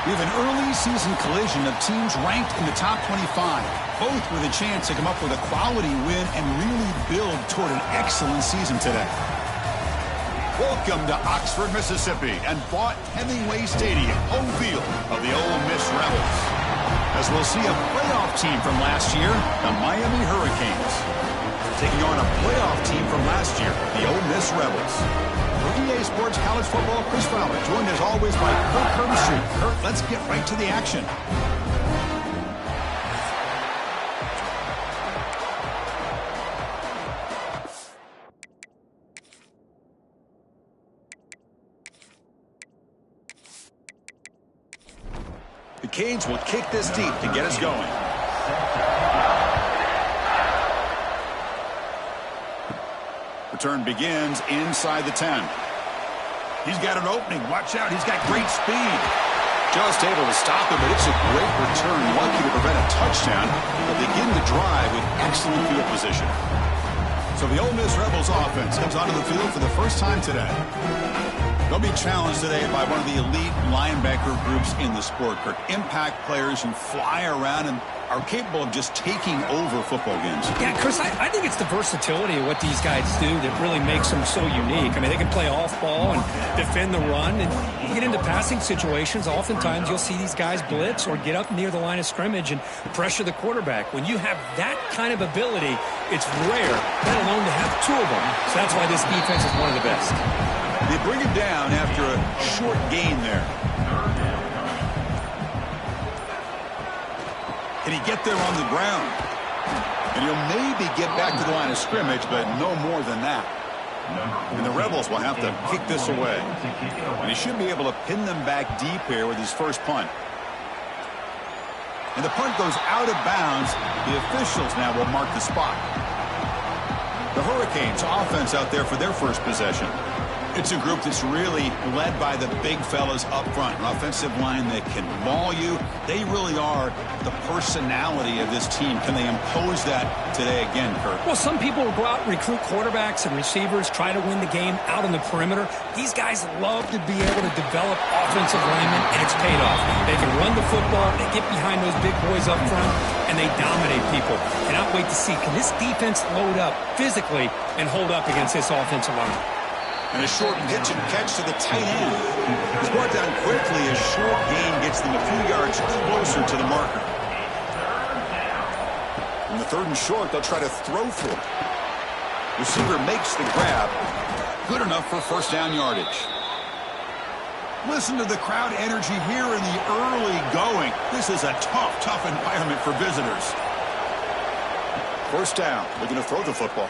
We have an early season collision of teams ranked in the top 25, both with a chance to come up with a quality win and really build toward an excellent season today. Welcome to Oxford, Mississippi, and Vaught-Hemingway Stadium, home field of the Ole Miss Rebels. As we'll see a playoff team from last year, the Miami Hurricanes, taking on a playoff team from last year, the Ole Miss Rebels. For EA Sports College Football, Chris Fowler, joined as always by Kurt Kirby. Kurt, let's get right to the action. The Canes will kick this deep to get us going. Return begins inside the 10. He's got an opening. Watch out. He's got great speed. Just able to stop him, but it's a great return. Lucky to prevent a touchdown. They'll begin the drive with excellent field position. So the Ole Miss Rebels offense comes onto the field for the first time today. They'll be challenged today by one of the elite linebacker groups in the sport. Impact players who fly around and are capable of just taking over football games. Yeah, Chris, I think it's the versatility of what these guys do that really makes them so unique. I mean, they can play off ball and defend the run, and you get into passing situations, oftentimes you'll see these guys blitz or get up near the line of scrimmage and pressure the quarterback. When you have that kind of ability, it's rare, let alone to have two of them. So that's why this defense is one of the best. They bring him down after a short gain there. Can he get there on the ground? And he'll maybe get back to the line of scrimmage, but no more than that. And the Rebels will have to kick this away. And he should be able to pin them back deep here with his first punt. And the punt goes out of bounds. The officials now will mark the spot. The Hurricanes offense out there for their first possession. It's a group that's really led by the big fellas up front. An offensive line that can maul you. They really are the personality of this team. Can they impose that today again, Kurt? Well, some people will go out and recruit quarterbacks and receivers, try to win the game out on the perimeter. These guys love to be able to develop offensive linemen, and it's paid off. They can run the football, they get behind those big boys up front, and they dominate people. Cannot wait to see, can this defense load up physically and hold up against this offensive line? And a short pitch and catch to the tight end. He's brought down quickly. A short gain gets them a few yards closer to the marker. In the third and short, they'll try to throw for it. Receiver makes the grab. Good enough for first down yardage. Listen to the crowd energy here in the early going. This is a tough environment for visitors. First down. They're going to throw the football.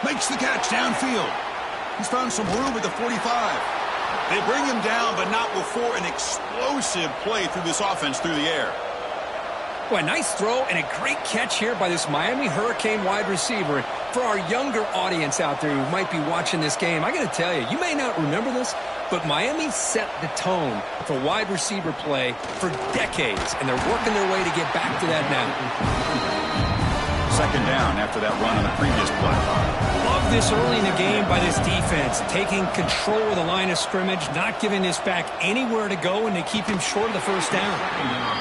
Makes the catch downfield. He's found some room at the 45. They bring him down, but not before an explosive play through this offense through the air. Well, a nice throw and a great catch here by this Miami Hurricane wide receiver. For our younger audience out there who might be watching this game, I got to tell you, you may not remember this, but Miami set the tone for wide receiver play for decades, and they're working their way to get back to that now. Second down after that run on the previous play. Love this early in the game by this defense, taking control of the line of scrimmage, not giving this back anywhere to go, and they keep him short of the first down.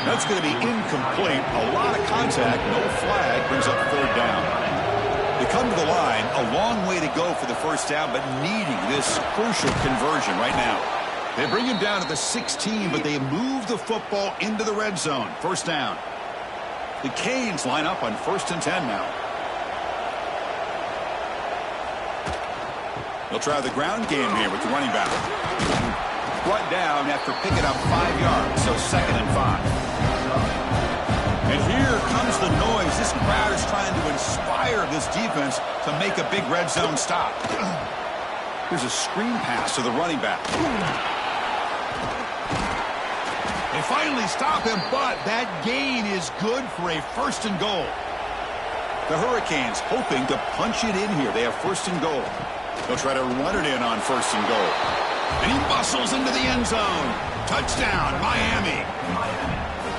That's going to be incomplete. A lot of contact, no flag, brings up third down. They come to the line, a long way to go for the first down, but needing this crucial conversion right now. They bring him down to the 16, but they move the football into the red zone. First down. The Canes line up on 1st and 10 now. They'll try the ground game here with the running back. Brought down after picking up 5 yards, so 2nd and 5. And here comes the noise. This crowd is trying to inspire this defense to make a big red zone stop. Here's a screen pass to the running back. They finally stop him, but that gain is good for a 1st and goal. The Hurricanes hoping to punch it in here. They have 1st and goal. They'll try to run it in on 1st and goal. And he bustles into the end zone. Touchdown, Miami.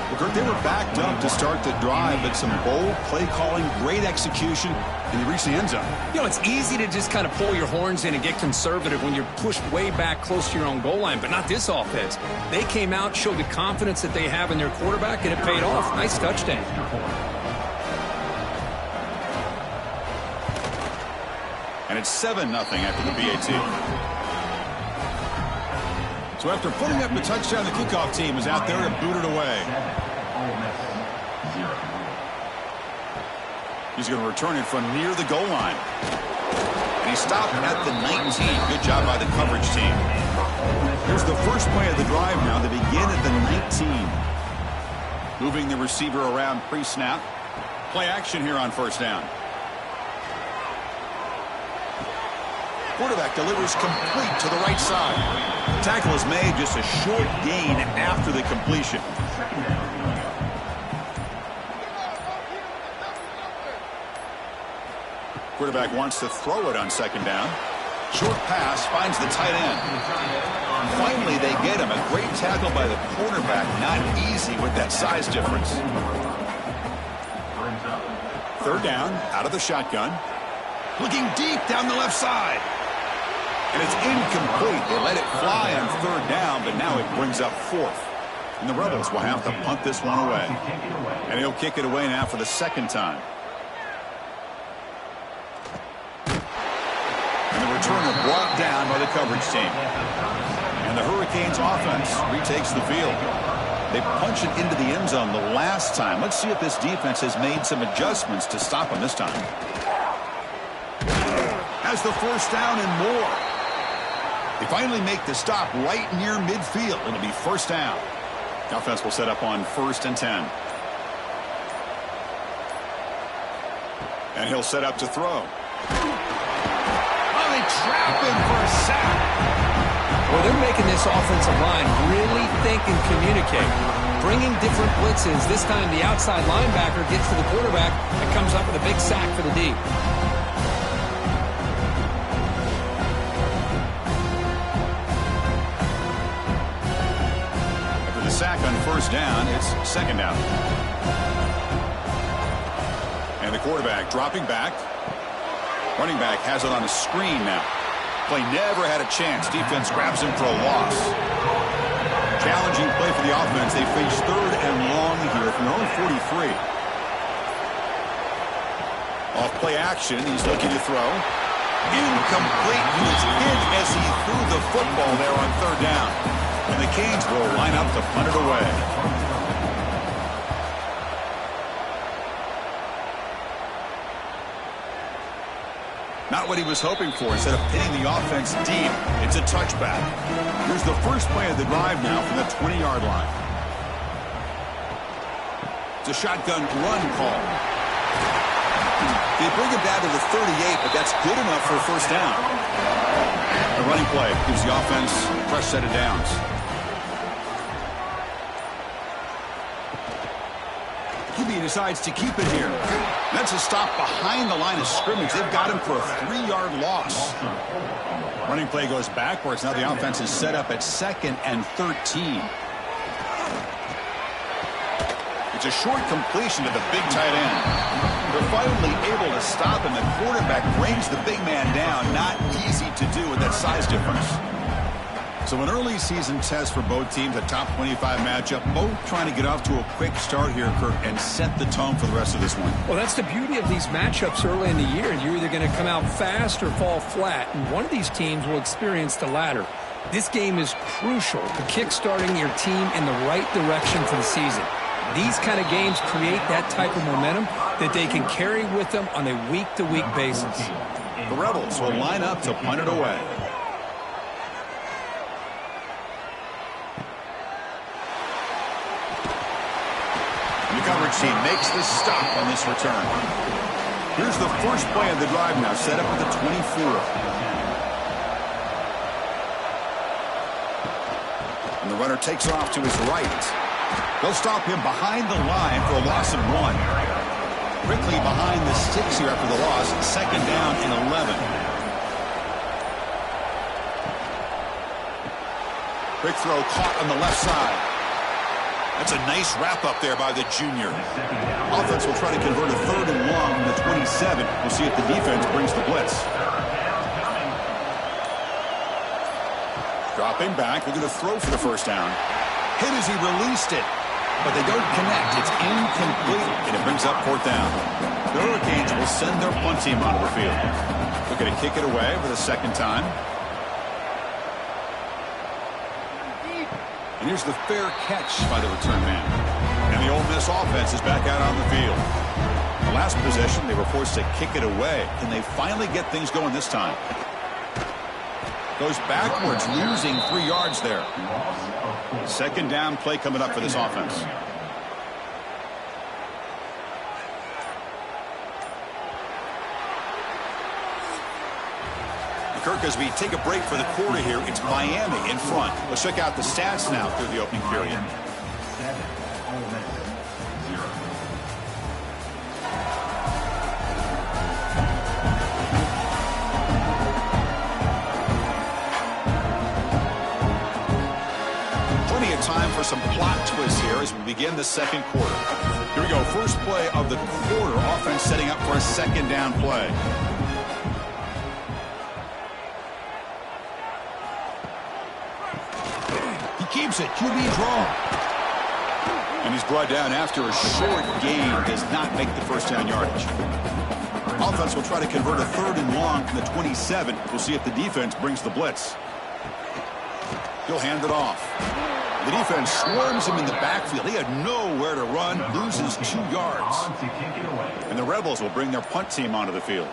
Well, Kurt, they were backed up to start the drive, but some bold play calling, great execution, and they reached the end zone. You know, it's easy to just kind of pull your horns in and get conservative when you're pushed way back close to your own goal line, but not this offense. They came out, showed the confidence that they have in their quarterback, and it paid off. Nice touchdown. And it's 7-0 after the PAT. So after putting up the touchdown, the kickoff team is out there to boot it away. He's going to return it from near the goal line. And he stopped at the 19. Good job by the coverage team. Here's the first play of the drive now. They begin at the 19. Moving the receiver around pre-snap. Play action here on first down. Quarterback delivers complete to the right side. The tackle is made, just a short gain after the completion. Quarterback wants to throw it on second down. Short pass finds the tight end. And finally, they get him. A great tackle by the cornerback. Not easy with that size difference. Third down, out of the shotgun. Looking deep down the left side. And it's incomplete. They let it fly on third down, but now it brings up fourth. And the Rebels will have to punt this one away. And he'll kick it away now for the second time. And the returner brought down by the coverage team. And the Hurricanes offense retakes the field. They punch it into the end zone the last time. Let's see if this defense has made some adjustments to stop them this time. Has the first down and more. They finally make the stop right near midfield. It'll be first down. The offense will set up on 1st and 10. And he'll set up to throw. Oh, they trap him for a sack. Well, they're making this offensive line really think and communicate. Bringing different blitzes. This time the outside linebacker gets to the quarterback and comes up with a big sack for the D. Sack on first down. It's second down. And the quarterback dropping back. Running back has it on a screen now. Play never had a chance. Defense grabs him for a loss. Challenging play for the offense. They face third and long here from their own 43. Off play action. He's looking to throw. Incomplete. He was hit as he threw the football there on third down. And the Canes will line up to punt it away. Not what he was hoping for. Instead of hitting the offense deep, it's a touchback. Here's the first play of the drive now from the 20-yard line. It's a shotgun run call. They bring him down to the 38, but that's good enough for a first down. The running play gives the offense a fresh set of downs. QB decides to keep it here. That's a stop behind the line of scrimmage. They've got him for a 3-yard loss. Running play goes backwards. Now the offense is set up at 2nd and 13. It's a short completion to the big tight end. They're finally able to stop him. The quarterback brings the big man down. Not easy to do with that size difference. So an early season test for both teams, a top 25 matchup, both trying to get off to a quick start here, Kirk, and set the tone for the rest of this one. Well, that's the beauty of these matchups early in the year. You're either going to come out fast or fall flat, and one of these teams will experience the latter. This game is crucial to kick-starting your team in the right direction for the season. These kind of games create that type of momentum that they can carry with them on a week-to-week basis. The Rebels will line up to punt it away. The coverage team makes the stop on this return. Here's the first play of the drive now, set up at the 24. And the runner takes off to his right. They'll stop him behind the line for a loss of 1. Quickly behind the sticks here after the loss, second down and 11. Quick throw caught on the left side. That's a nice wrap-up there by the junior. Offense will try to convert a 3rd and long from the 27. We'll see if the defense brings the blitz. Dropping back, looking to throw for the first down. Hit as he released it, but they don't connect. It's incomplete, and it brings up 4th down. The Hurricanes will send their punt team onto the field. Looking to kick it away for the 2nd time. And here's the fair catch by the return man. And the Ole Miss offense is back out on the field. The last possession, they were forced to kick it away. Can they finally get things going this time? Goes backwards, losing 3 yards there. 2nd down play coming up for this offense. Kirk, as we take a break for the quarter here, it's Miami in front. Let's check out the stats now through the opening period. Plenty of time for some plot twists here as we begin the 2nd quarter. Here we go, first play of the quarter. Offense setting up for a 2nd down play. Keeps it. QB draw. And he's brought down after a short gain. Does not make the first down yardage. Offense will try to convert a 3rd and long from the 27. We'll see if the defense brings the blitz. He'll hand it off. The defense swarms him in the backfield. He had nowhere to run. Loses 2 yards. And the Rebels will bring their punt team onto the field.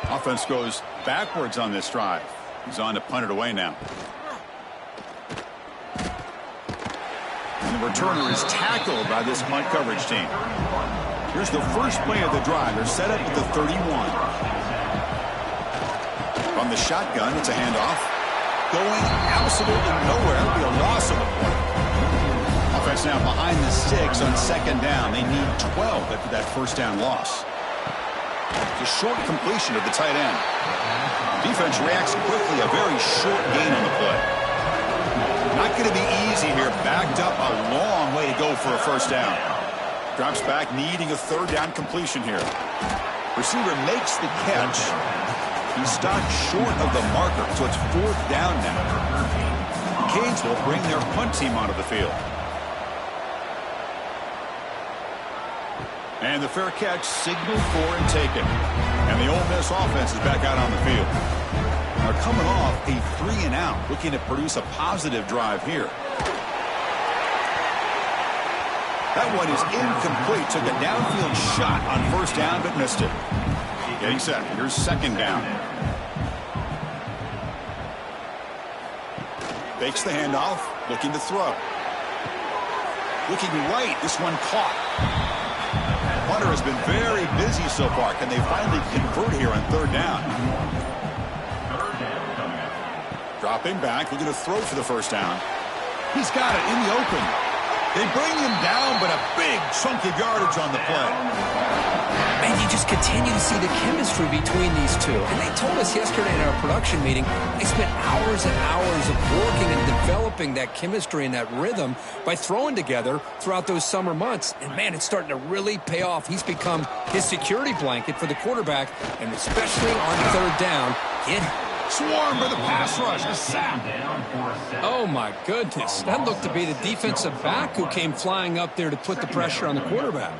Offense goes backwards on this drive. He's on to punt it away now. The returner is tackled by this punt coverage team. Here's the first play of the drive. They're set up at the 31. From the shotgun, it's a handoff. Going absolutely nowhere. It'll be a loss of a point. Offense now behind the 6 on 2nd down. They need 12 after that first down loss. It's a short completion of the tight end. Defense reacts quickly. A very short gain on the play. Not going to be easy here. Backed up a long way to go for a first down. Drops back, needing a 3rd down completion here. Receiver makes the catch. He stopped short of the marker, so it's 4th down now. Canes will bring their punt team onto the field. And the fair catch signaled for and taken. And the Ole Miss offense is back out on the field. Are coming off a 3 and out, looking to produce a positive drive here. That one is incomplete. Took a downfield shot on 1st down, but missed it. Getting set. Here's 2nd down. Fakes the handoff, looking to throw. Looking right, this one caught. Hunter has been very busy so far. Can they finally convert here on 3rd down? Dropping back, looking to throw for the first down. He's got it in the open. They bring him down, but a big chunk of yardage on the play. And you just continue to see the chemistry between these two. And they told us yesterday in our production meeting, they spent hours and hours of working and developing that chemistry and that rhythm by throwing together throughout those summer months. And, man, it's starting to really pay off. He's become his security blanket for the quarterback, and especially on 3rd down. Swarm for the pass rush. A sack. Oh, my goodness. That looked to be the defensive back who came flying up there to put the pressure on the quarterback.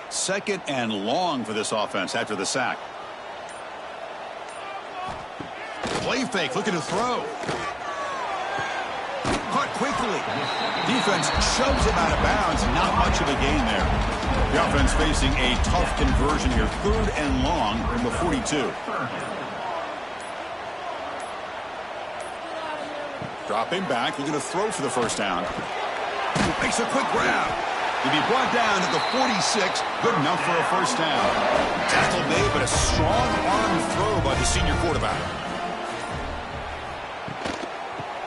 Second and long for this offense after the sack. Play fake, looking to throw. Caught quickly. Defense shoves him out of bounds. Not much of a gain there. The offense facing a tough conversion here. 3rd and long from the 42. Dropping back, looking to throw for the first down. Makes a quick grab. He'll be brought down at the 46. Good enough for a first down. Tackle made, but a strong arm throw by the senior quarterback.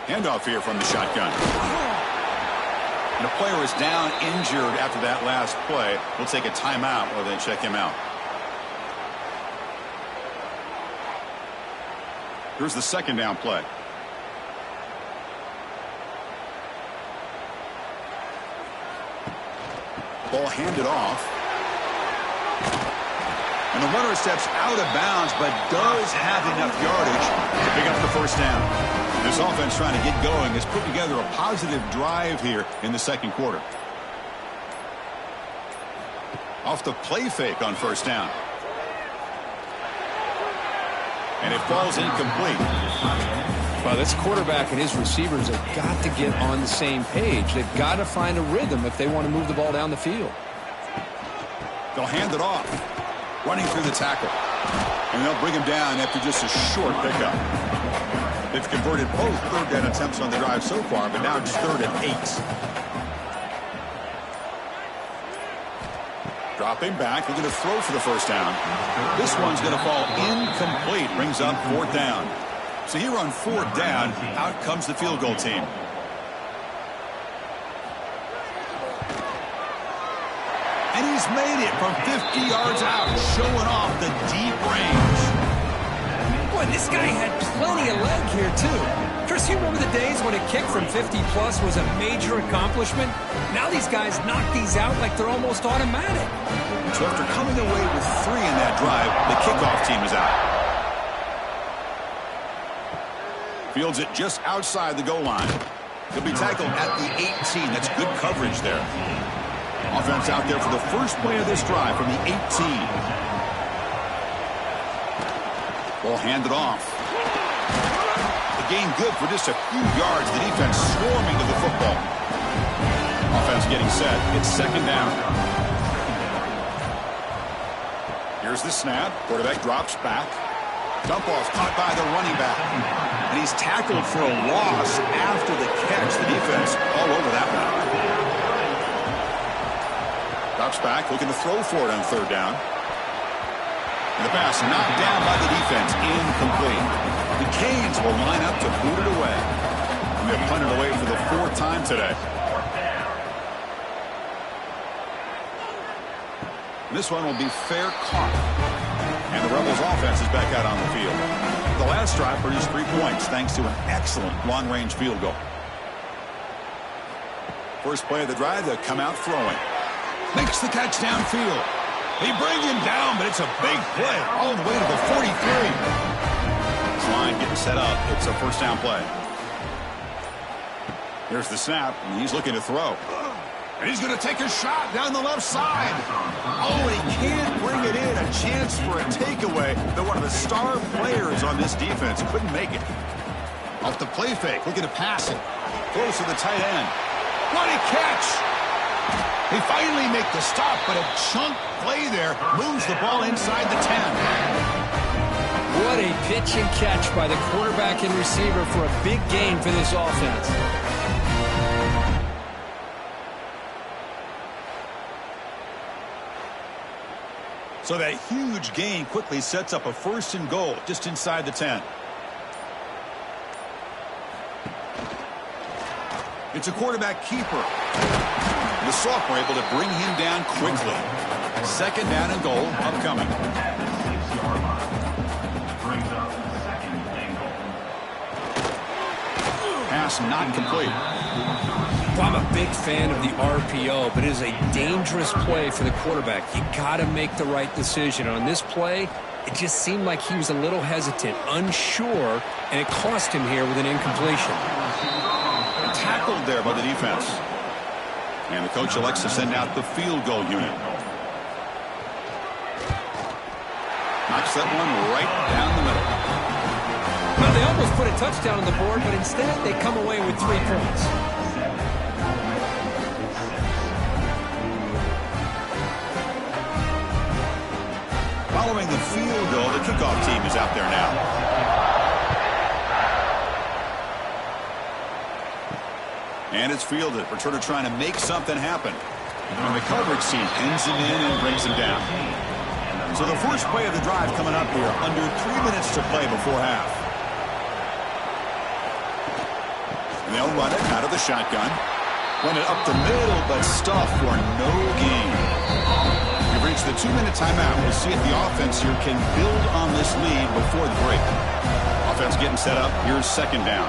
Handoff here from the shotgun. And a player is down injured after that last play. We'll take a timeout or then check him out. Here's the second down play. Ball handed off. And the runner steps out of bounds, but does have enough yardage to pick up the first down. This offense trying to get going has put together a positive drive here in the second quarter. Off the play fake on first down. And it falls incomplete. Well, this quarterback and his receivers have got to get on the same page. They've got to find a rhythm if they want to move the ball down the field. They'll hand it off. Running through the tackle. And they'll bring him down after just a short pickup. They've converted both third down attempts on the drive so far, but now it's 3rd and 8. Dropping back, they're going to throw for the first down. This one's going to fall incomplete. Brings up 4th down. So here on 4th down, out comes the field goal team. And he's made it from 50 yards out, showing off the deep range. Boy, this guy had plenty of leg here, too. Chris, you remember the days when a kick from 50-plus was a major accomplishment? Now these guys knock these out like they're almost automatic. So after coming away with 3 in that drive, the kickoff team is out. Fields it just outside the goal line. He'll be tackled at the 18. That's good coverage there. Offense out there for the first play of this drive from the 18. Ball handed off. The gain good for just a few yards. The defense swarming to the football. Offense getting set. It's 2nd down. Here's the snap. Quarterback drops back. Dump off caught by the running back. And he's tackled for a loss after the catch. The defense all over that one. Drops back, looking to throw for it on 3rd down. And the pass knocked down by the defense, incomplete. The Canes will line up to boot it away. And they'll punt it away for the 4th time today. And this one will be fair caught. And the Rebels offense is back out on the field. The last drive produced 3 points thanks to an excellent long-range field goal. First play of the drive, they'll come out throwing. Makes the catch downfield. They bring him down, but it's a big play all the way to the 43. Line getting set up. It's a first down play. Here's the snap, and he's looking to throw. And he's going to take a shot down the left side. Oh, and he can't bring it in. A chance for a takeaway that one of the star players on this defense couldn't make it. Off the play fake, looking to pass it. Close to the tight end. What a catch! They finally make the stop, but a chunk play there moves the ball inside the 10. What a pitch and catch by the quarterback and receiver for a big gain for this offense. So that huge gain quickly sets up a 1st and goal just inside the 10. It's a quarterback keeper. The sophomore able to bring him down quickly. 2nd down and goal upcoming. Pass not complete. Well, I'm a big fan of the RPO, but it is a dangerous play for the quarterback. You got to make the right decision. On this play, it just seemed like he was a little hesitant, unsure, and it cost him here with an incompletion. Tackled there by the defense. And the coach elects to send out the field goal unit. Knocks that one right down the middle. Well, they almost put a touchdown on the board, but instead they come away with 3 points. Following the field goal, the kickoff team is out there now. And it's fielded. Returner trying to make something happen. And the coverage team pins him in and brings him down. So the first play of the drive coming up here. Under 3 minutes to play before half. And they'll run it out of the shotgun. Went it up the middle, but stuffed for no gain. We've reached the 2-minute timeout. We'll see if the offense here can build on this lead before the break. Offense getting set up. Here's second down.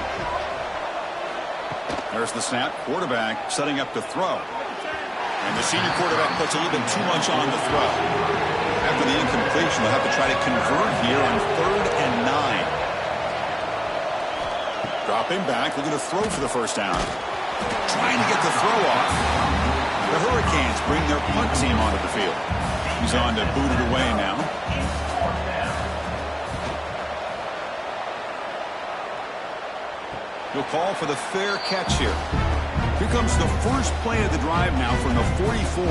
There's the snap. Quarterback setting up to throw. And the senior quarterback puts a little bit too much on the throw. After the incompletion, they'll have to try to convert here on 3rd and 9. Dropping back, looking to throw for the first down. Trying to get the throw off. The Hurricanes bring their punt team onto the field. He's on to boot it away now. He'll call for the fair catch here. Here comes the first play of the drive now from the 44.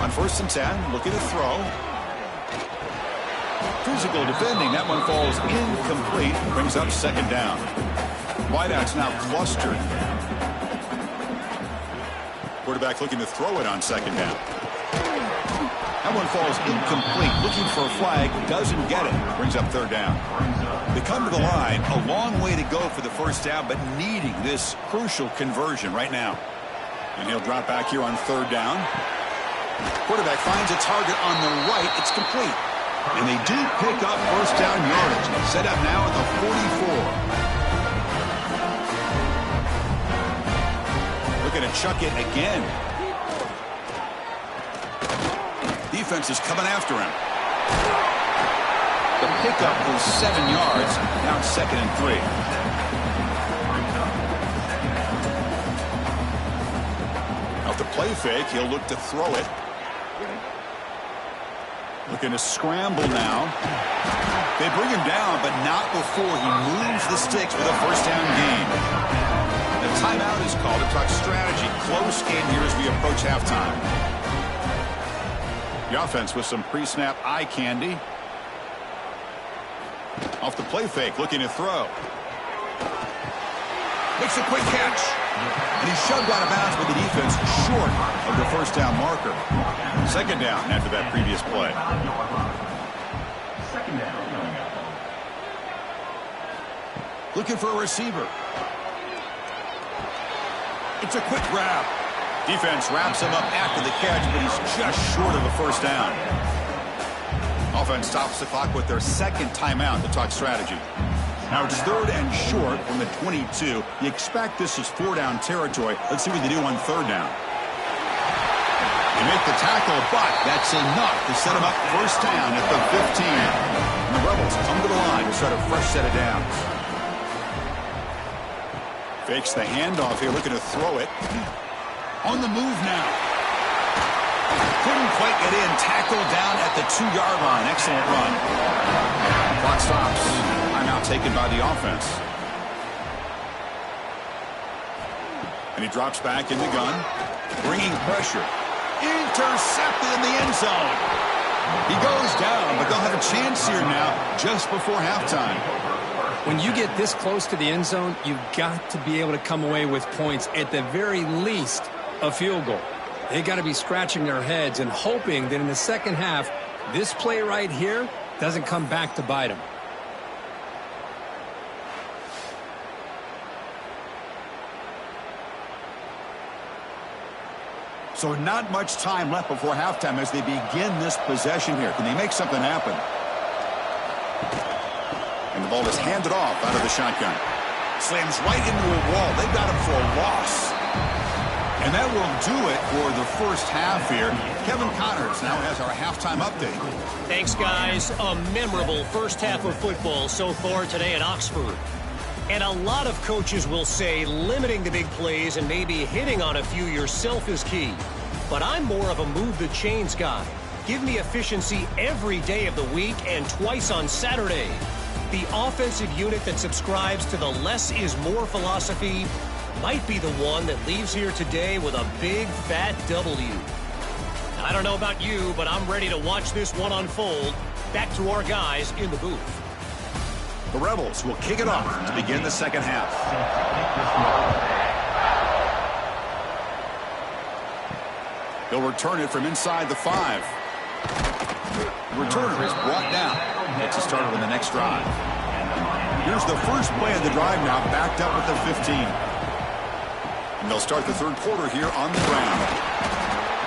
On 1st and 10, looking to throw. Physical defending. That one falls incomplete. Brings up second down. Wideouts now clustered. Quarterback looking to throw it on second down. That one falls incomplete. Looking for a flag. Doesn't get it. Brings up third down. They come to the line. A long way to go for the first down, but needing this crucial conversion right now. And he'll drop back here on third down. Quarterback finds a target on the right. It's complete. And they do pick up first down yardage. Set up now at the 44. Looking to chuck it again. Defense is coming after him. The pickup was 7 yards. Now it's 2nd and 3. Out the play fake, he'll look to throw it. Looking to scramble now. They bring him down, but not before he moves the sticks with a first down gain. The timeout is called to talk strategy. Close game here as we approach halftime. The offense with some pre-snap eye candy. Off the play fake, looking to throw. Makes a quick catch. And he's shoved out of bounds with the defense short of the first down marker. Second down after that previous play. Looking for a receiver. It's a quick grab. Defense wraps him up after the catch, but he's just short of a first down. Offense stops the clock with their second timeout to talk strategy. Now it's 3rd and short from the 22. You expect this is 4-down territory. Let's see what they do on 3rd down. They make the tackle, but that's enough to set him up first down at the 15. And the Rebels come to the line to start a fresh set of downs. Fakes the handoff here, looking to throw it. On the move now. Couldn't quite get in. Tackled down at the 2-yard line. Excellent run. Clock stops. Timeout taken by the offense. And he drops back in the gun. Bringing pressure. Intercepted in the end zone. He goes down, but they'll have a chance here now just before halftime. When you get this close to the end zone, you've got to be able to come away with points, at the very least, a field goal. They got to be scratching their heads and hoping that in the second half, this play right here doesn't come back to bite them. So not much time left before halftime as they begin this possession here. Can they make something happen? And the ball is handed off out of the shotgun. Slams right into a wall. They've got him for a loss. And that will do it for the first half here. Kevin Connors now has our halftime update. Thanks, guys. A memorable first half of football so far today at Oxford. And a lot of coaches will say limiting the big plays and maybe hitting on a few yourself is key. But I'm more of a move the chains guy. Give me efficiency every day of the week and twice on Saturday. The offensive unit that subscribes to the less is more philosophy might be the one that leaves here today with a big fat W. I don't know about you, but I'm ready to watch this one unfold. Back to our guys in the booth. The Rebels will kick it off to begin the second half. They'll return it from inside the 5. The returner is brought down. Gets it started on the next drive. Here's the first play of the drive now, backed up at the 15. And they'll start the third quarter here on the ground.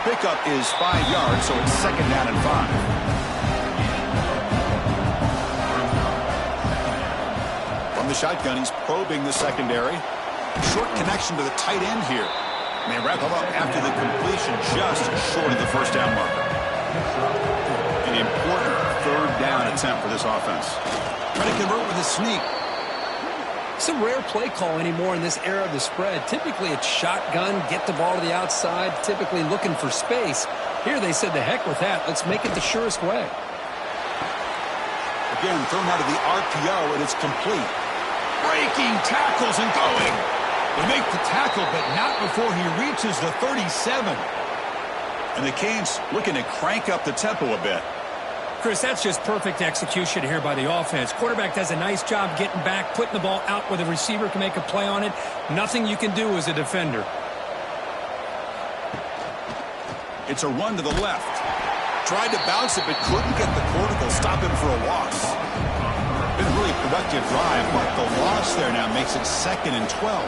Pickup is 5 yards, so it's second down and 5. From the shotgun, he's probing the secondary. Short connection to the tight end here. And they wrap him up after the completion just short of the first down marker. An important third down attempt for this offense. Trying to convert with a sneak. It's a rare play call anymore in this era of the spread. Typically it's shotgun, get the ball to the outside, typically looking for space. Here they said, the heck with that. Let's make it the surest way. Again, thrown out of the RPO, and it's complete. Breaking tackles and going. They make the tackle, but not before he reaches the 37. And the Canes looking to crank up the tempo a bit. Chris, that's just perfect execution here by the offense. Quarterback does a nice job getting back, putting the ball out where the receiver can make a play on it. Nothing you can do as a defender. It's a run to the left. Tried to bounce it, but couldn't get the cortical. Stop him for a loss. Been a really productive drive, but the loss there now makes it second and 12.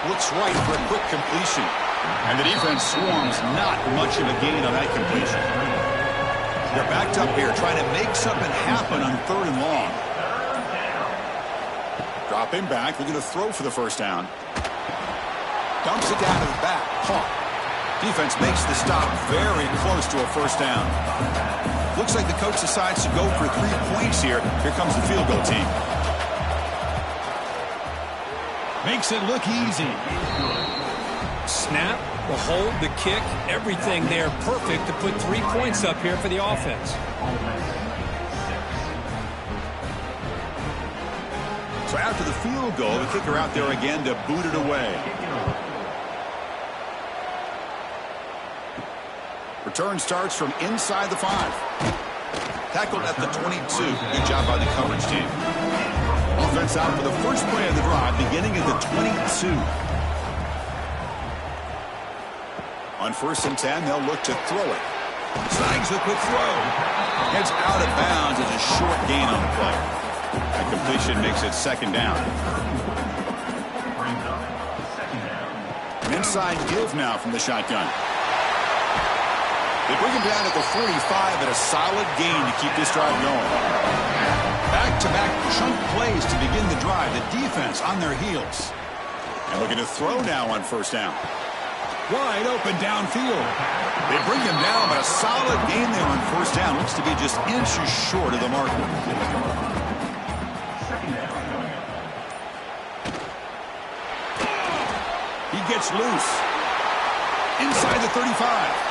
Looks right for a quick completion. And the defense swarms, not much of a gain on that completion. They're backed up here, trying to make something happen on third and long. Drop him back, looking to throw for the first down. Dumps it down to the back. Defense makes the stop very close to a first down. Looks like the coach decides to go for 3 points here. Here comes the field goal team. Makes it look easy. Snap, the hold, the kick, everything there perfect to put 3 points up here for the offense. So after the field goal, the kicker out there again to boot it away. Return starts from inside the 5. Tackled at the 22. Good job by the coverage team. Offense out for the first play of the drive, beginning at the 22. On 1st and 10, they'll look to throw it. Snags the quick throw. It's out of bounds. It's a short gain on the play. That completion makes it second down. An inside give now from the shotgun. They bring him down at the 45 and a solid gain to keep this drive going. Back-to-back chunk plays to begin the drive. The defense on their heels. And looking to throw now on first down. Wide open downfield. They bring him down, but a solid gain there on first down. Looks to be just inches short of the marker. He gets loose. Inside the 35.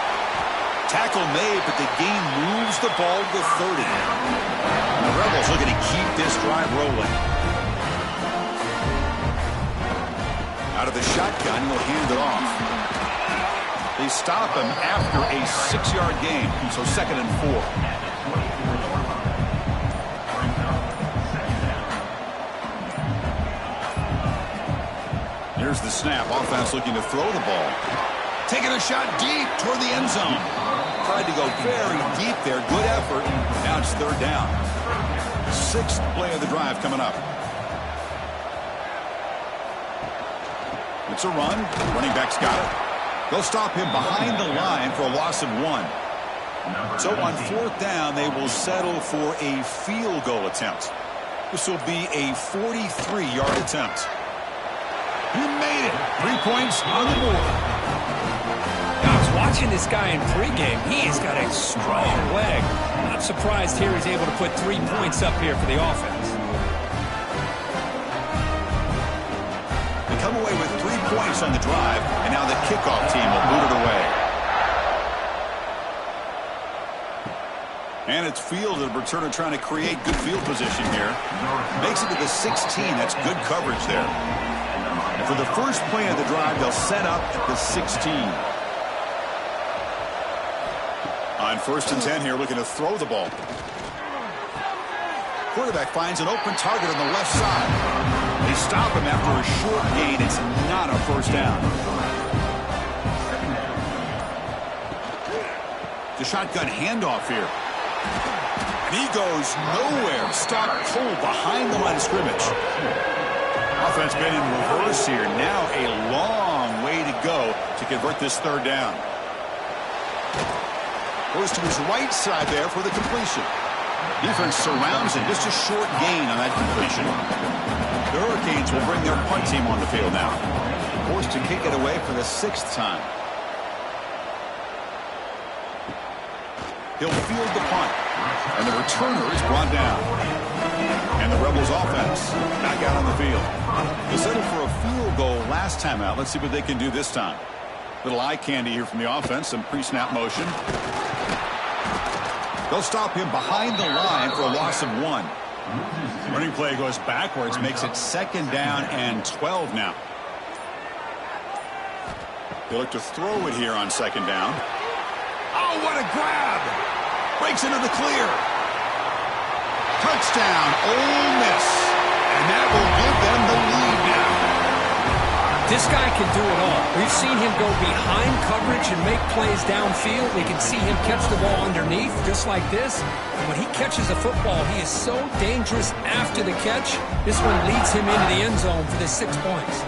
Tackle made, but the gain moves the ball to the 30. And the Rebels looking to keep this drive rolling. Out of the shotgun, he'll hand it off. They stop him after a 6-yard gain, so second and 4. Here's the snap. Offense looking to throw the ball. Taking a shot deep toward the end zone. Tried to go very deep there. Good effort. Now it's third down. 6th play of the drive coming up. It's a run. Running back's got it. They'll stop him behind the line for a loss of 1. So on 4th down, they will settle for a field goal attempt. This will be a 43-yard attempt. He made it. 3 points on the board. Watching this guy in pregame, he's got a strong leg. Not surprised here he's able to put 3 points up here for the offense. They come away with 3 points on the drive, and now the kickoff team will boot it away. And it's fielded. Returner trying to create good field position here. Makes it to the 16. That's good coverage there. And for the first play of the drive, they'll set up at the 16. On 1st and 10 here, looking to throw the ball. Quarterback finds an open target on the left side. They stop him after a short gain. It's not a first down. The shotgun handoff here. He goes nowhere. Stopped cold behind the line of scrimmage. Offense been in reverse here. Now a long way to go to convert this third down. Goes to his right side there for the completion. Defense surrounds him. Just a short gain on that completion. The Hurricanes will bring their punt team on the field now. Forced to kick it away for the 6th time. He'll field the punt. And the returner is brought down. And the Rebels offense back out on the field. They settled for a field goal last time out. Let's see what they can do this time. Little eye candy here from the offense. Some pre-snap motion. They'll stop him behind the line for a loss of 1. Running play goes backwards. Makes it 2nd down and 12 now. They look to throw it here on 2nd down. Oh, what a grab! Breaks into the clear. Touchdown, Ole Miss. And that will give them the lead now. This guy can do it all. We've seen him go behind coverage and make plays downfield. We can see him catch the ball underneath just like this. And when he catches a football, he is so dangerous after the catch. This one leads him into the end zone for the 6 points.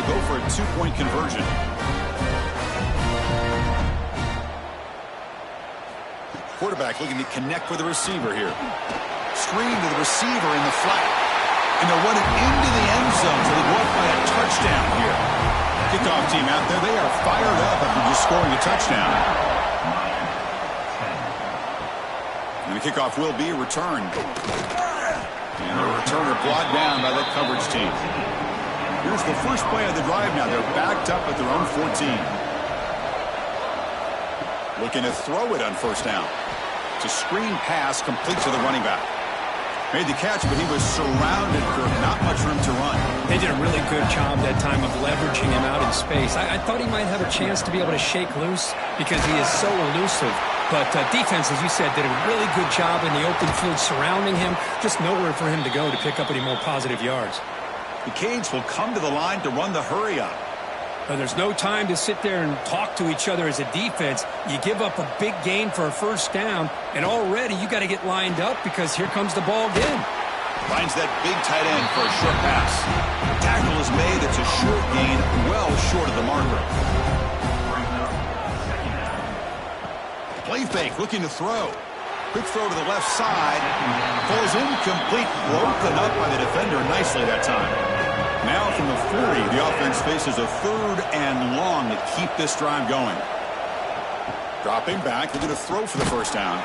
Go for a 2-point conversion. Quarterback looking to connect with the receiver here. Screen to the receiver in the flat. And they'll run it into the end zone so they go up by a touchdown here. Kickoff team out there, they are fired up after just scoring a touchdown. And the kickoff will be returned. And the returner brought down by that coverage team. Here's the first play of the drive now. They're backed up at their own 14. Looking to throw it on 1st down. It's a screen pass complete to the running back. Made the catch, but he was surrounded for not much room to run. They did a really good job that time of leveraging him out in space. I thought he might have a chance to be able to shake loose because he is so elusive. But defense, as you said, did a really good job in the open field surrounding him. Just nowhere for him to go to pick up any more positive yards. The Canes will come to the line to run the hurry up. There's no time to sit there and talk to each other as a defense. You give up a big gain for a 1st down, and already you got to get lined up because here comes the ball again. Finds that big tight end for a short pass. Tackle is made. It's a short gain, well short of the marker. Play fake, looking to throw. Quick throw to the left side. Falls incomplete. Broken up by the defender nicely that time. Now from the 40, the offense faces a 3rd and long to keep this drive going. Dropping back. They're going to throw for the 1st down.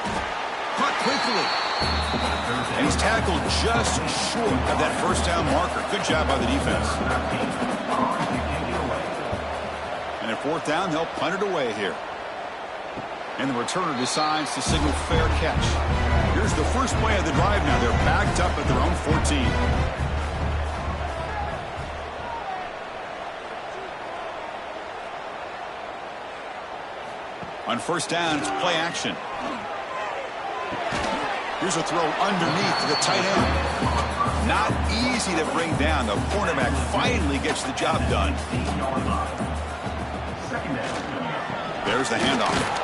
Caught quickly. And he's tackled just short of that 1st down marker. Good job by the defense. And at 4th down, they'll punt it away here. And the returner decides to signal fair catch. Here's the first play of the drive now. They're backed up at their own 14. On 1st down, it's play action. Here's a throw underneath to the tight end. Not easy to bring down. The cornerback finally gets the job done. There's the handoff.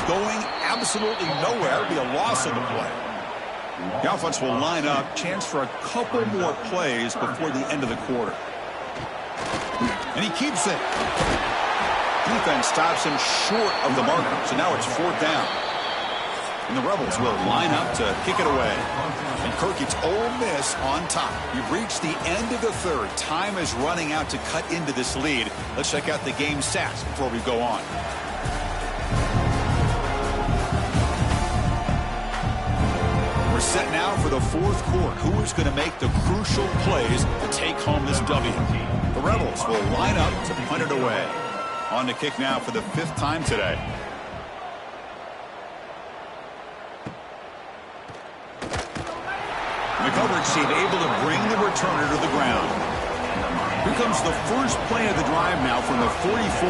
Going absolutely nowhere. It'll be a loss of the play. The offense will line up. Chance for a couple more plays before the end of the quarter. And he keeps it. Defense stops him short of the marker. So now it's 4th down. And the Rebels will line up to kick it away. And Kirk, it's Ole Miss on top. We've reached the end of the 3rd. Time is running out to cut into this lead. Let's check out the game stats before we go on. We're set now for the 4th quarter. Who is going to make the crucial plays to take home this W? The Rebels will line up to punt it away. On to kick now for the 5th time today. The coverage team able to bring the returner to the ground. Here comes the first play of the drive now from the 44.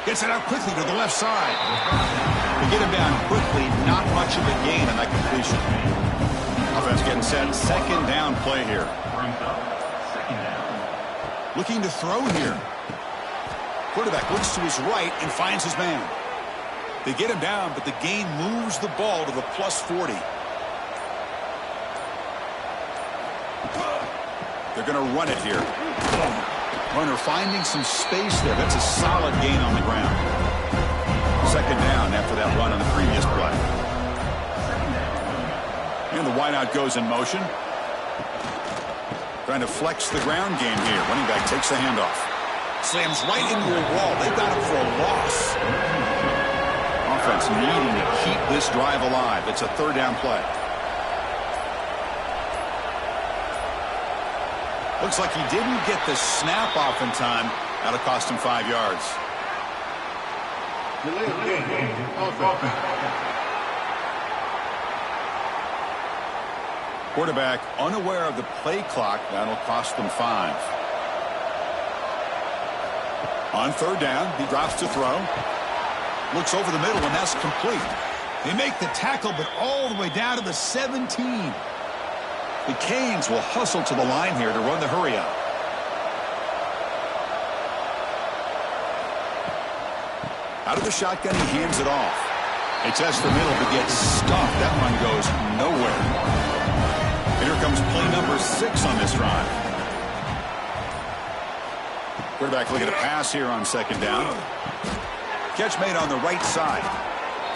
Gets it out quickly to the left side. To get him down quickly, not much of a gain on that completion. Offense getting set. Second down play here. Looking to throw here. Quarterback looks to his right and finds his man. They get him down, but the gain moves the ball to the +40. They're going to run it here. Runner finding some space there. That's a solid gain on the ground. Second down after that run on the previous play. And the wideout goes in motion. Trying to flex the ground game here. Running back takes the handoff. Slams right into a wall. They've got him for a loss. Offense needing to keep this drive alive. It's a third down play. Looks like he didn't get the snap off in time. That'll cost him 5 yards. Quarterback unaware of the play clock. That'll cost them 5. On third down, he drops to throw. Looks over the middle, and that's complete. They make the tackle, but all the way down to the 17. The Canes will hustle to the line here to run the hurry up. Out of the shotgun, he hands it off. They test the middle, but gets stuffed. That one goes nowhere. And here comes play number 6 on this drive. Quarterback looking to pass here on second down. Catch made on the right side.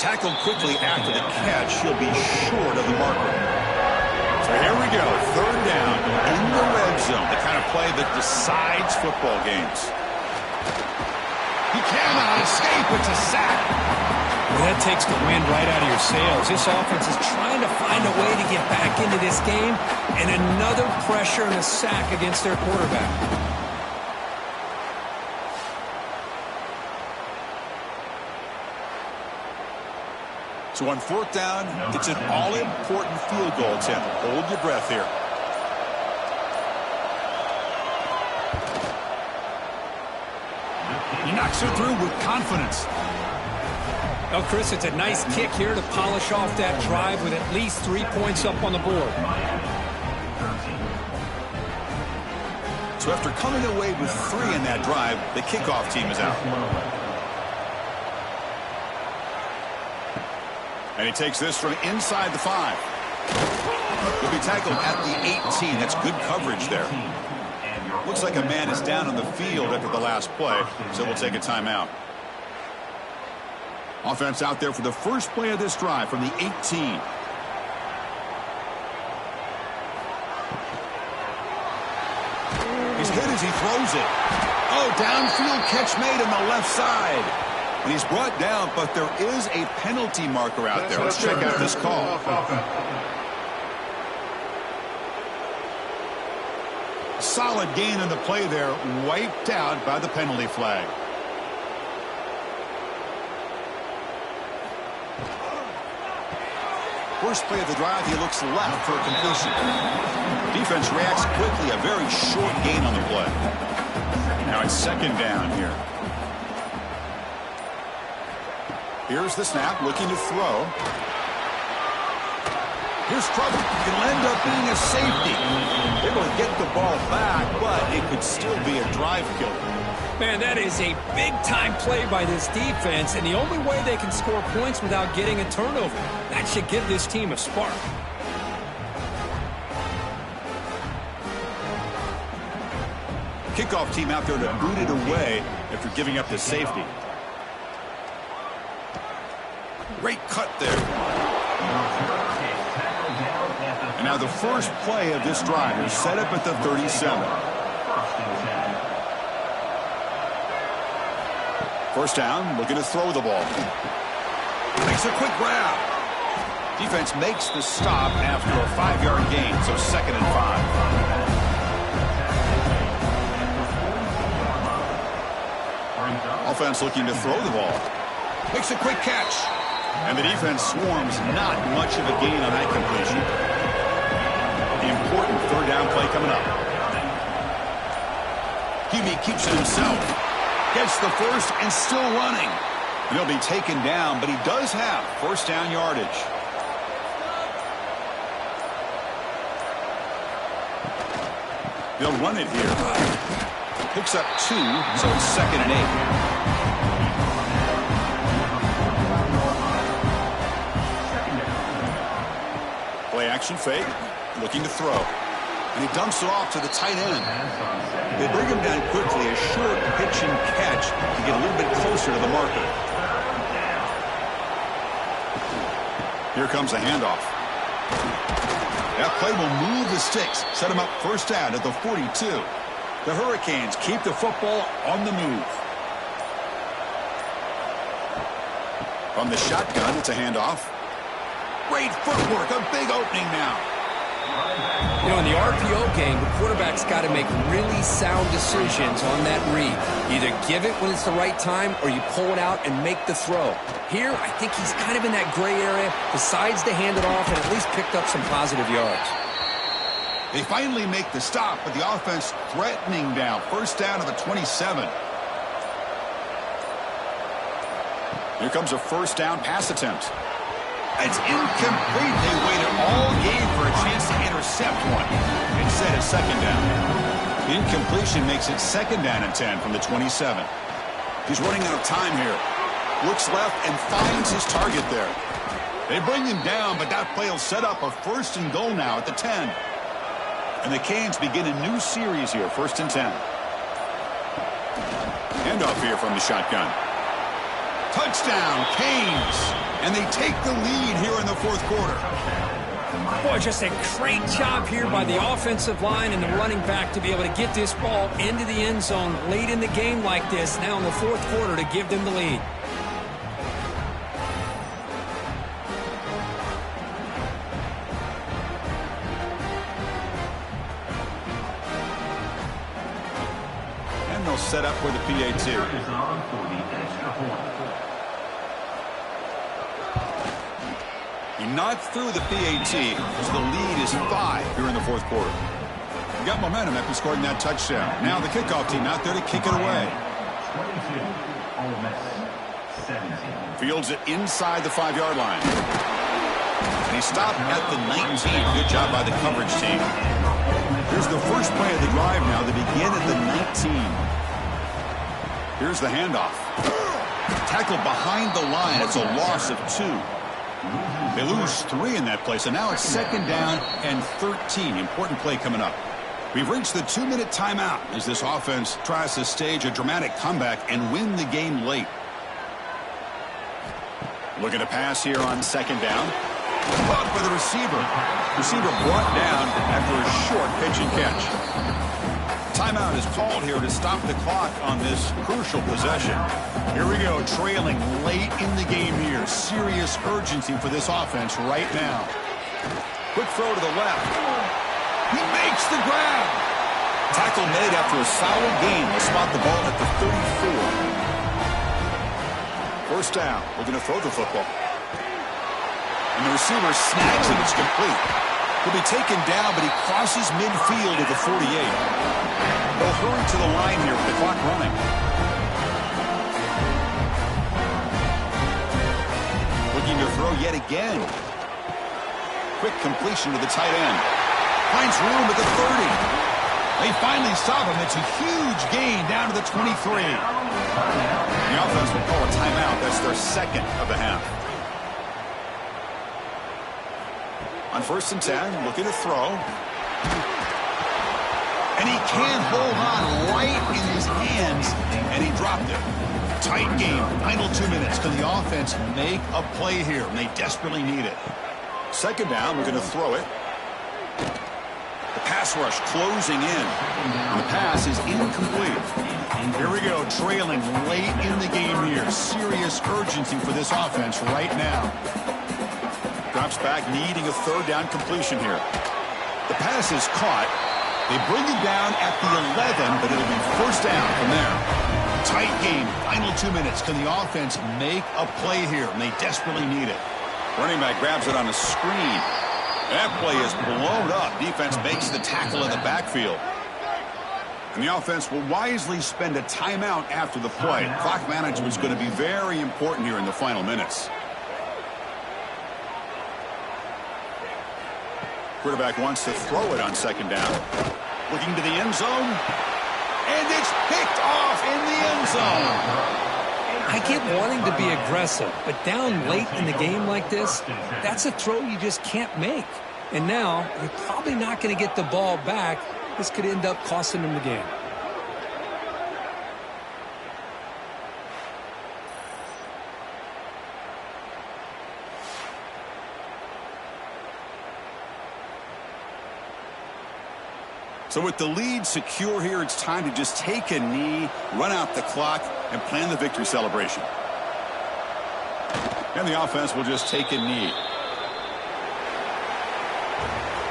Tackled quickly after the catch. He'll be short of the marker. So here we go, third down in the red zone, the kind of play that decides football games. He cannot escape, it's a sack. Well, that takes the wind right out of your sails. This offense is trying to find a way to get back into this game, and another pressure and a sack against their quarterback. So on fourth down, it's an all-important field goal attempt. Hold your breath here. He knocks it through with confidence. Well, Chris, it's a nice kick here to polish off that drive with at least 3 points up on the board. So after coming away with 3 in that drive, the kickoff team is out. And he takes this from inside the 5. He'll be tackled at the 18. That's good coverage there. Looks like a man is down on the field after the last play, so we'll take a timeout. Offense out there for the first play of this drive from the 18. He's hit as he throws it. Oh, downfield catch made on the left side. And he's brought down, but there is a penalty marker out there. Let's check out this call. Solid gain on the play there, wiped out by the penalty flag. First play of the drive, he looks left for a completion. Defense reacts quickly, a very short gain on the play. Now it's second down here. Here's the snap, looking to throw. Here's trouble. It will end up being a safety. Able to get the ball back, but it could still be a drive killer. Man, that is a big-time play by this defense, and the only way they can score points without getting a turnover. That should give this team a spark. Kickoff team out there to boot it away after giving up the safety. Great cut there. And now the first play of this drive is set up at the 37. First down, looking to throw the ball. Makes a quick grab. Defense makes the stop after a 5-yard gain, so second and 5. Offense looking to throw the ball. Makes a quick catch. And the defense swarms, not much of a gain on that completion. The important third down play coming up. QB keeps it himself. Gets the first and still running. And he'll be taken down, but he does have first down yardage. They'll run it here. Picks up 2, so it's 2nd and 8. Play action fake, looking to throw. And he dumps it off to the tight end. They bring him down quickly, a short pitch and catch to get a little bit closer to the marker. Here comes a handoff. That play will move the sticks, set him up first down at the 42. The Hurricanes keep the football on the move. From the shotgun, it's a handoff. Great footwork, a big opening now. You know, in the RPO game, the quarterback's got to make really sound decisions on that read. Either give it when it's the right time or you pull it out and make the throw. Here, I think he's kind of in that gray area, decides to hand it off and at least picked up some positive yards. They finally make the stop, but the offense threatening down. First down to the 27. Here comes a first down pass attempt. It's incomplete. They waited all game for a chance to intercept one. Instead, it's 2nd down. The incompletion makes it 2nd down and 10 from the 27. He's running out of time here. Looks left and finds his target there. They bring him down, but that play will set up a 1st and goal now at the 10. And the Canes begin a new series here, 1st and 10. Handoff here from the shotgun. Touchdown, Canes. And they take the lead here in the 4th quarter. Boy, just a great job here by the offensive line and the running back to be able to get this ball into the end zone late in the game like this, now in the 4th quarter, to give them the lead. And they'll set up for the PAT. Not through the PAT, so the lead is 5 here in the 4th quarter. We got momentum after scoring that touchdown. Now the kickoff team out there to kick it away. Fields it inside the 5-yard line. And he stopped at the 19. Good job by the coverage team. Here's the first play of the drive now. They begin at the 19. Here's the handoff. Tackled behind the line. It's a loss of 2. They lose 3 in that play, so now it's 2nd down and 13. Important play coming up. We've reached the 2-minute timeout as this offense tries to stage a dramatic comeback and win the game late. Looking to pass here on 2nd down. Caught by the receiver. Receiver brought down after a short pitch and catch. Timeout is called here to stop the clock on this crucial possession. Here we go, trailing late in the game here. Serious urgency for this offense right now. Quick throw to the left. He makes the grab. Tackle made after a solid gain. They'll spot the ball at the 34. First down, looking to throw the football. And the receiver snags it. It's complete. He'll be taken down, but he crosses midfield at the 48. They'll hurry to the line here with the clock running. Looking to throw yet again. Quick completion to the tight end. Finds room at the 30. They finally stop him. It's a huge gain down to the 23. The offense will call a timeout. That's their 2nd of the half. On 1st and 10, looking to throw. And he can't hold on right in his hands, and he dropped it. Tight game, final 2 minutes. Can the offense make a play here? And they desperately need it. 2nd down, we're going to throw it. The pass rush closing in. And the pass is incomplete. Here we go, trailing late in the game here. Serious urgency for this offense right now. Drops back, needing a 3rd down completion here. The pass is caught. They bring it down at the 11, but it'll be first down from there. Tight game, final 2 minutes. Can the offense make a play here? And they desperately need it. Running back grabs it on a screen. That play is blown up. Defense makes the tackle in the backfield. And the offense will wisely spend a timeout after the play. Clock management is going to be very important here in the final minutes. Quarterback wants to throw it on second down. Looking to the end zone. And it's picked off in the end zone. I get wanting to be aggressive, but down late in the game like this, that's a throw you just can't make. And now, you're probably not going to get the ball back. This could end up costing them the game. So with the lead secure here, it's time to just take a knee, run out the clock, and plan the victory celebration. And the offense will just take a knee.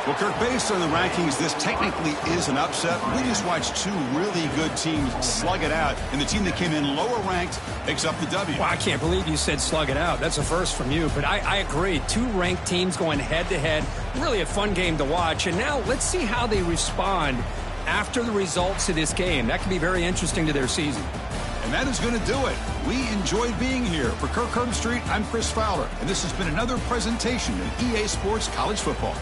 Well, Kirk, based on the rankings, this technically is an upset. We just watched two really good teams slug it out, and the team that came in lower ranked picks up the W. Well, I can't believe you said slug it out. That's a first from you, but I agree. Two ranked teams going head-to-head. Really a fun game to watch. And now let's see how they respond after the results of this game. That could be very interesting to their season. And that is going to do it. We enjoyed being here. For Kirk Herbstreit, I'm Chris Fowler, and this has been another presentation of EA Sports College Football.